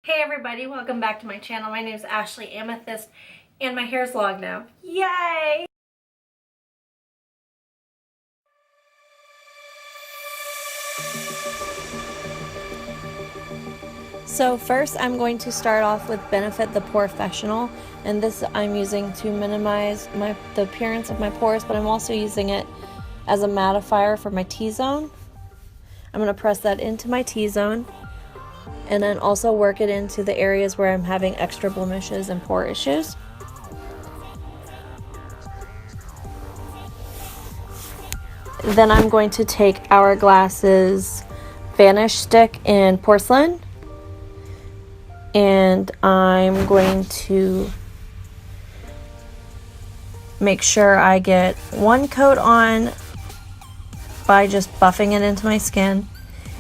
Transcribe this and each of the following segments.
Hey everybody, welcome back to my channel. My name is Ashley Amethyst and my hair's long now. Yay! So first I'm going to start off with Benefit the Porefessional, and this I'm using to minimize the appearance of my pores, but I'm also using it as a mattifier for my T-zone. I'm going to press that into my T-zone and then also work it into the areas where I'm having extra blemishes and pore issues. Then I'm going to take Hourglass's Vanish stick in Porcelain, and I'm going to make sure I get one coat on by just buffing it into my skin,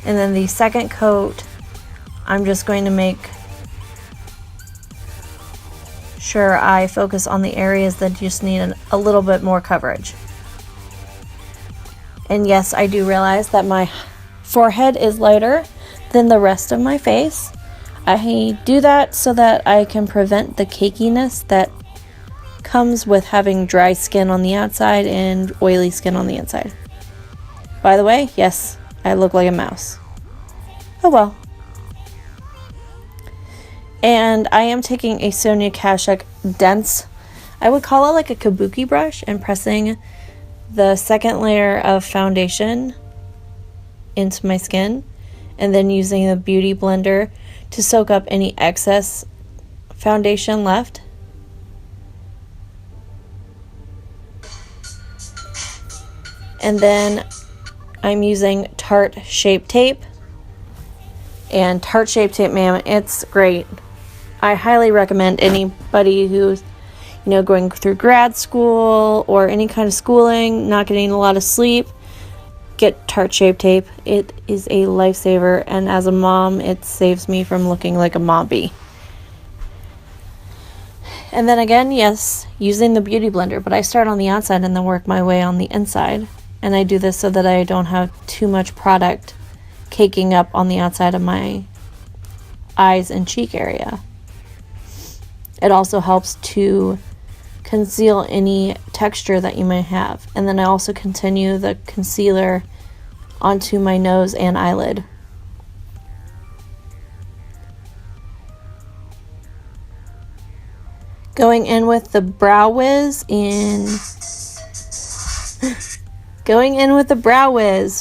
and then the second coat I'm just going to make sure I focus on the areas that just need a little bit more coverage. And yes, I do realize that my forehead is lighter than the rest of my face. I do that so that I can prevent the cakiness that comes with having dry skin on the outside and oily skin on the inside. By the way, yes, I look like a mouse. Oh well. And I am taking a Sonia Kashuk dense, I would call it like a kabuki brush, and pressing the second layer of foundation into my skin, and then using the beauty blender to soak up any excess foundation left. And then I'm using Tarte Shape Tape. And Tarte Shape Tape, man, it's great. I highly recommend anybody who's, going through grad school or any kind of schooling, not getting a lot of sleep, get Tarte Shape Tape. It is a lifesaver, and as a mom, it saves me from looking like a mommy. And then again, yes, using the beauty blender, but I start on the outside and then work my way on the inside. And I do this so that I don't have too much product caking up on the outside of my eyes and cheek area. It also helps to conceal any texture that you may have. And then I also continue the concealer onto my nose and eyelid. Going in with the Brow Wiz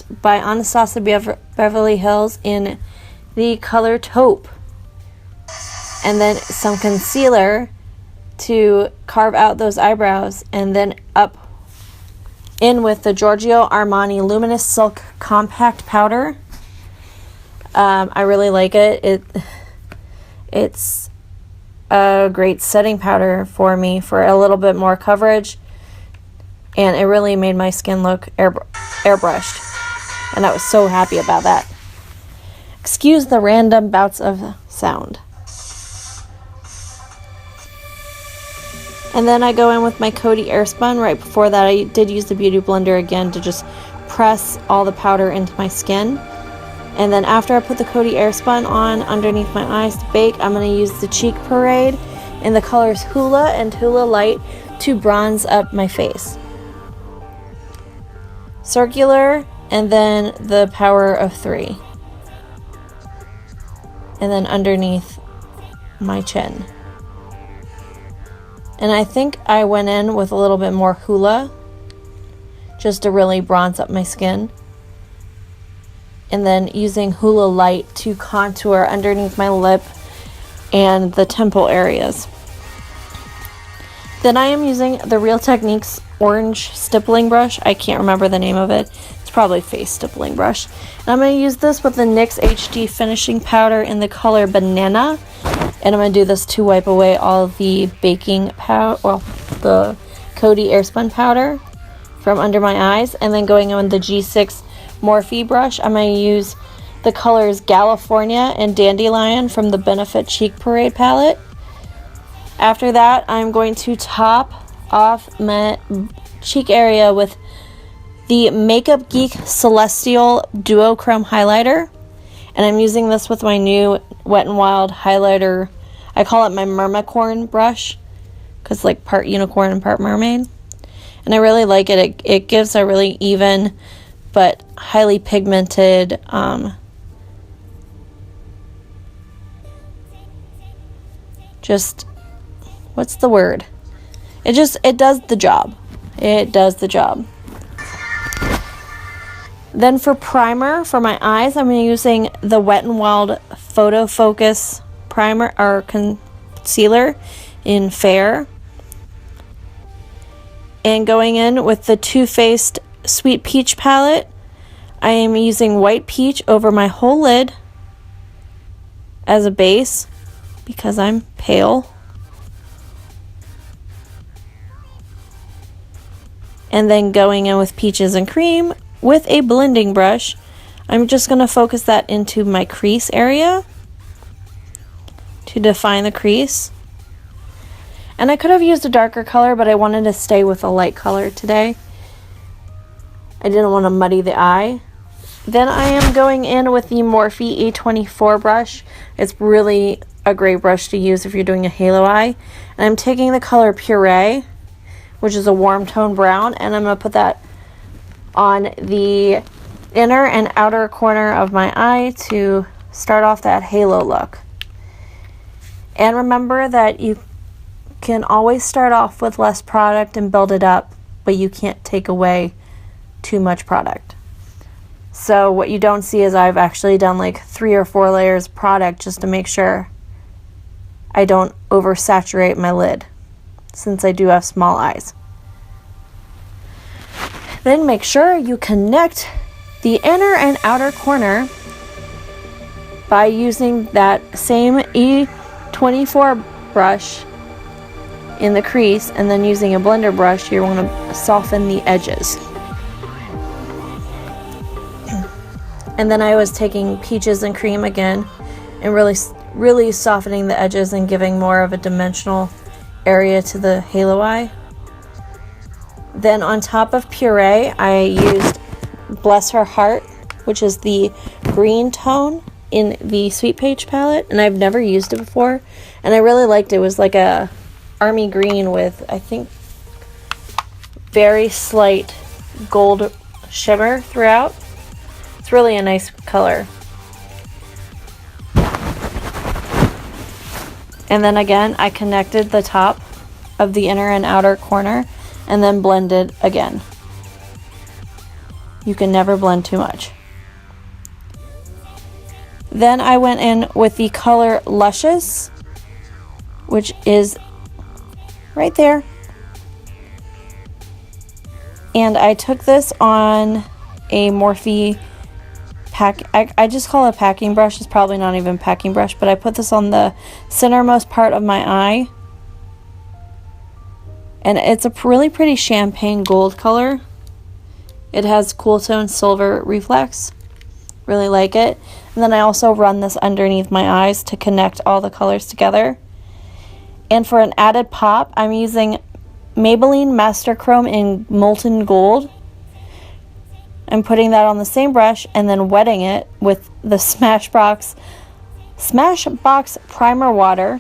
by Anastasia Beverly Hills in the color Taupe. And then some concealer to carve out those eyebrows, and then up in with the Giorgio Armani Luminous Silk Compact Powder. I really like it. It's a great setting powder for me for a little bit more coverage, and it really made my skin look airbrushed, and I was so happy about that. Excuse the random bouts of sound. And then I go in with my Coty Airspun. Right before that, I did use the beauty blender again to just press all the powder into my skin. And then after I put the Coty Airspun on underneath my eyes to bake, I'm going to use the Cheek Puree in the colors Hoola and Hoola Lite to bronze up my face. Circular, and then the Power of 3. And then underneath my chin. And I think I went in with a little bit more Hoola just to really bronze up my skin. And then using Hoola Lite to contour underneath my lip and the temple areas. Then I am using the Real Techniques orange stippling brush. I can't remember the name of it. It's probably face stippling brush. And I'm going to use this with the NYX HD finishing powder in the color Banana. And I'm going to do this to wipe away all the baking powder, the Coty Airspun powder from under my eyes. And then going in with the G6 Morphe brush, I'm going to use the colors Galifornia and Dandelion from the Benefit Cheek Puree palette. After that, I'm going to top off my cheek area with the Makeup Geek Celestial Duochrome highlighter. And I'm using this with my new Wet n Wild highlighter. I call it my Mermicorn brush, because like part unicorn and part mermaid. And I really like it. It gives a really even but highly pigmented just, what's the word? It does the job. It does the job. Then for primer for my eyes, I'm using the Wet n Wild Photo Focus primer or concealer in Fair. And going in with the Too Faced Sweet Peach palette, I am using White Peach over my whole lid as a base because I'm pale. And then going in with Peaches and Cream with a blending brush. I'm just going to focus that into my crease area to define the crease. And I could have used a darker color, but I wanted to stay with a light color today. I didn't want to muddy the eye. Then I am going in with the Morphe A24 brush. It's really a great brush to use if you're doing a halo eye. And I'm taking the color Puree, which is a warm tone brown, and I'm going to put that on the inner and outer corner of my eye to start off that halo look. And remember that you can always start off with less product and build it up, but you can't take away too much product. So what you don't see is I've actually done like 3 or 4 layers of product just to make sure I don't oversaturate my lid, since I do have small eyes. Then make sure you connect the inner and outer corner by using that same E24 brush in the crease, and then using a blender brush, you want to soften the edges. And then I was taking Peaches and Cream again and really softening the edges and giving more of a dimensional area to the halo eye. Then on top of Puree, I used Bless Her Heart, which is the green tone in the Sweet Peach palette, and I've never used it before, and I really liked it. It was like a army green with, I think, very slight gold shimmer throughout. It's really a nice color. And then again, I connected the top of the inner and outer corner and then blended again. You can never blend too much. Then I went in with the color Luscious, which is right there. And I took this on a Morphe I just call it a packing brush. It's probably not even a packing brush, but I put this on the centermost part of my eye. And it's a really pretty champagne gold color. It has cool tone silver reflex. Really like it. And then I also run this underneath my eyes to connect all the colors together. And for an added pop, I'm using Maybelline Master Chrome in Molten Gold. I'm putting that on the same brush and then wetting it with the Smashbox Primer Water.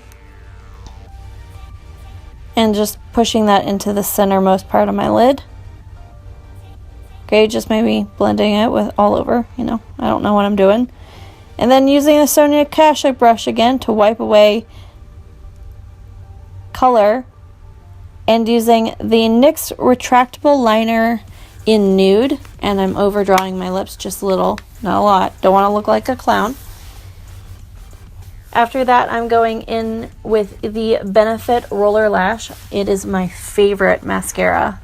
And just pushing that into the centermost part of my lid. Okay, just maybe blending it with all over, I don't know what I'm doing. And then using the Sonia Kashuk brush again to wipe away color. And using the NYX Retractable Liner in Nude. And I'm overdrawing my lips just a little, not a lot. Don't want to look like a clown. After that, I'm going in with the Benefit Roller Lash. It is my favorite mascara.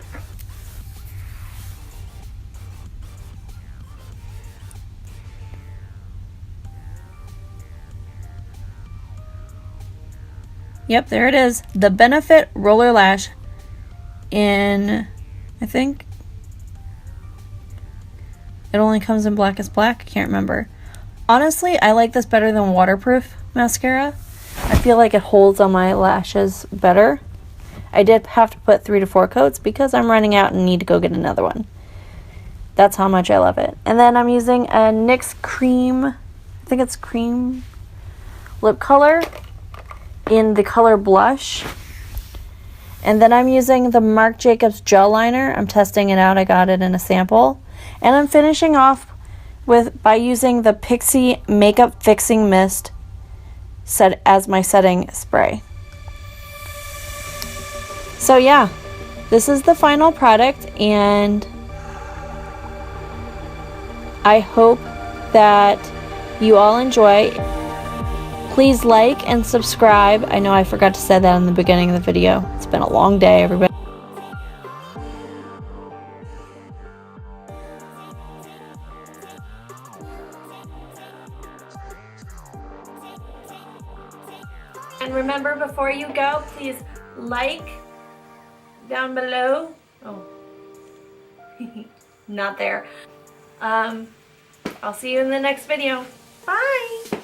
Yep, there it is. The Benefit Roller Lash in, I think, it only comes in Black is Black. I can't remember. Honestly, I like this better than waterproof mascara. I feel like it holds on my lashes better. I did have to put 3 to 4 coats because I'm running out and need to go get another one. That's how much I love it. And then I'm using a NYX Cream think it's cream lip color in the color Blush. And then I'm using the Marc Jacobs gel liner. I'm testing it out. I got it in a sample. And I'm finishing off by using the Pixi Makeup Fixing Mist as my setting spray. So yeah, this is the final product, and I hope that you all enjoy. Please like and subscribe. I know I forgot to say that in the beginning of the video. It's been a long day, everybody. And remember, before you go, please like down below. Oh, not there. I'll see you in the next video. Bye.